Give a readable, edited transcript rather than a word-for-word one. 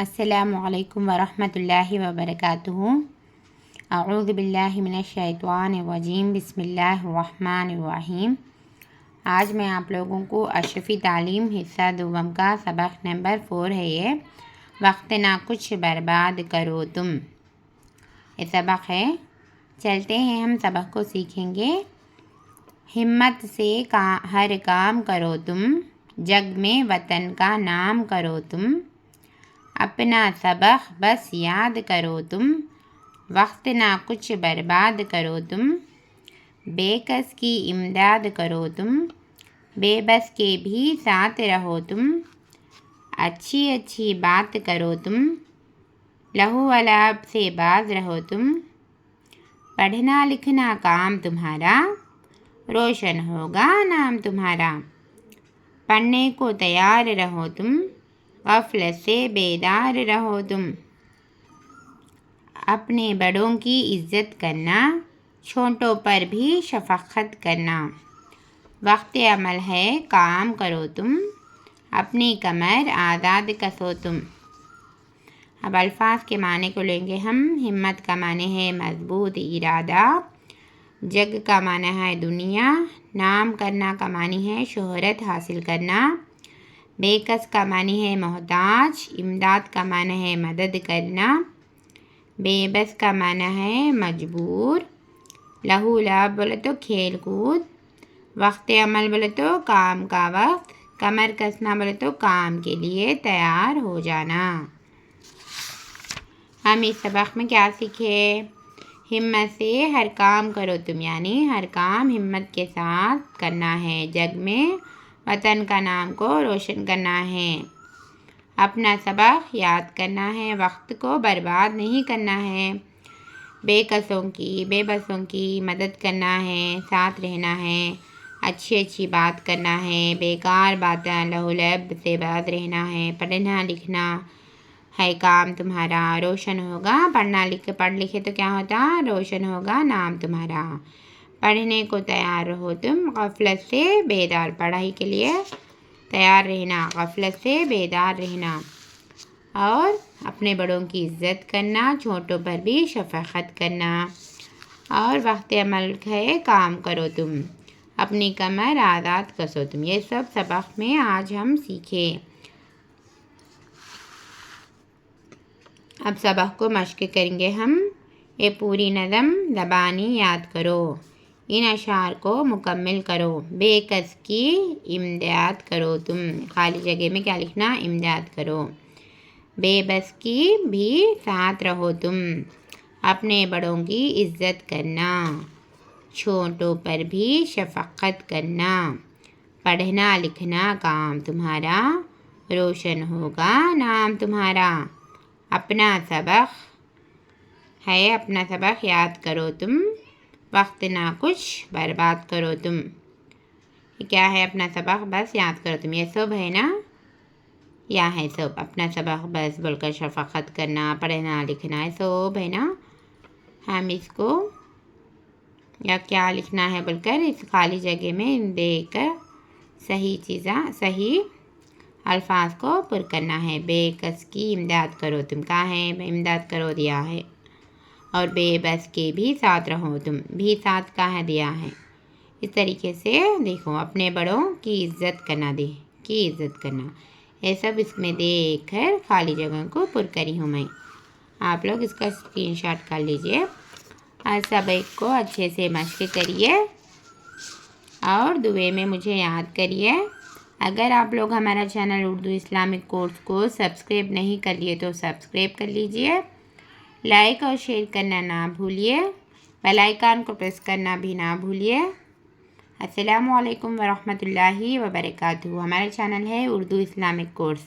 السلام علیکم ورحمۃ اللہ وبرکاتہ۔ اعوذ باللہ من الشیطان الرجیم، بسم اللہ الرحمن الرحیم۔ آج میں آپ لوگوں کو اشرفی تعلیم حصہ دوم کا سبق نمبر 4 ہے یہ وقت نہ کچھ برباد کرو تم، یہ سبق ہے۔ چلتے ہیں ہم سبق کو سیکھیں گے۔ ہمت سے ہر کام کرو تم، جگ میں وطن کا نام کرو تم، اپنا سبق بس یاد کرو تم، وقت نہ کچھ برباد کرو تم، بے کس کی امداد کرو تم، بے بس کے بھی ساتھ رہو تم، اچھی اچھی بات کرو تم، لہو و لعب سے باز رہو تم، پڑھنا لکھنا کام تمہارا، روشن ہوگا نام تمہارا، پڑھنے کو تیار رہو تم، غفلت سے بیدار رہو تم، اپنے بڑوں کی عزت کرنا، چھوٹوں پر بھی شفقت کرنا، وقت عمل ہے کام کرو تم، اپنی کمر آزاد کسو تم۔ اب الفاظ کے معنی کو لیں گے ہم۔ ہمت کا معنی ہے مضبوط ارادہ، جگ کا معنی ہے دنیا، نام کرنا کا معنی ہے شہرت حاصل کرنا، بے کس کا معنی ہے محتاج، امداد کا معنی ہے مدد کرنا، بے بس کا معنی ہے مجبور، لہو لعب بولے تو کھیل کود، وقت عمل بولے تو کام کا وقت، کمر کسنا بولے تو کام کے لیے تیار ہو جانا۔ ہم اس سبق میں کیا سیکھے؟ ہمت سے ہر کام کرو تم، یعنی ہر کام ہمت کے ساتھ کرنا ہے، جگ میں وطن کا نام کو روشن کرنا ہے، اپنا سبق یاد کرنا ہے، وقت کو برباد نہیں کرنا ہے، بے کسوں کی بے بسوں کی مدد کرنا ہے، ساتھ رہنا ہے، اچھی اچھی بات کرنا ہے، بیکار باتیں لہو لعب سے باز رہنا ہے، پڑھنا لکھنا ہے کام تمہارا، روشن ہوگا پڑھ لکھے تو کیا ہوتا؟ روشن ہوگا نام تمہارا، پڑھنے کو تیار رہو تم، غفلت سے بیدار، پڑھائی کے لیے تیار رہنا، غفلت سے بیدار رہنا، اور اپنے بڑوں کی عزت کرنا، چھوٹوں پر بھی شفقت کرنا، اور وقت عمل ہے کام کرو تم، اپنی کمر آزاد کسو تم۔ یہ سب سبق میں آج ہم سیکھے۔ اب سبق کو مشق کریں گے ہم۔ یہ پوری نظم زبانی یاد کرو، ان اشعار کو مکمل کرو۔ بے کس کی امداد کرو تم، خالی جگہ میں کیا لکھنا؟ امداد کرو۔ بے بس کی بھی ساتھ رہو تم، اپنے بڑوں کی عزت کرنا، چھوٹوں پر بھی شفقت کرنا، پڑھنا لکھنا کام تمہارا، روشن ہوگا نام تمہارا، اپنا سبق یاد کرو تم، وقت نہ کچھ برباد کرو تم۔ یہ کیا ہے؟ اپنا سبق بس یاد کرو تم، یہ سب ہے نا؟ یا ہے سب اپنا سبق بس بول کر شفقت کرنا، پڑھنا لکھنا، یہ سب ہے نا؟ ہم اس کو یا کیا لکھنا ہے بول کر اس خالی جگہ میں دیکھ کر صحیح الفاظ کو پر کرنا ہے۔ بے کس کی امداد کرو تم، کہاں ہے؟ امداد کرو دیا ہے، اور بے بس کے بھی ساتھ رہو تم، بھی ساتھ کہاں دیا ہے؟ اس طریقے سے دیکھو، اپنے بڑوں کی عزت کرنا، یہ سب اس میں دیکھ کر خالی جگہ کو پر کری ہوں میں۔ آپ لوگ اس کا اسکرین شاٹ کر لیجئے اور سبق کو اچھے سے مشق کریے اور دعا میں مجھے یاد کریے۔ اگر آپ لوگ ہمارا چینل اردو اسلامک کورس کو سبسکرائب نہیں کر لیے تو سبسکرائب کر لیجئے، لائک اور شیئر کرنا نہ بھولیے، بیل آئیکن کو پریس کرنا بھی نہ بھولیے۔ السلام علیکم ورحمۃ اللہ وبرکاتہ۔ ہمارا چینل ہے اردو اسلامک کورس۔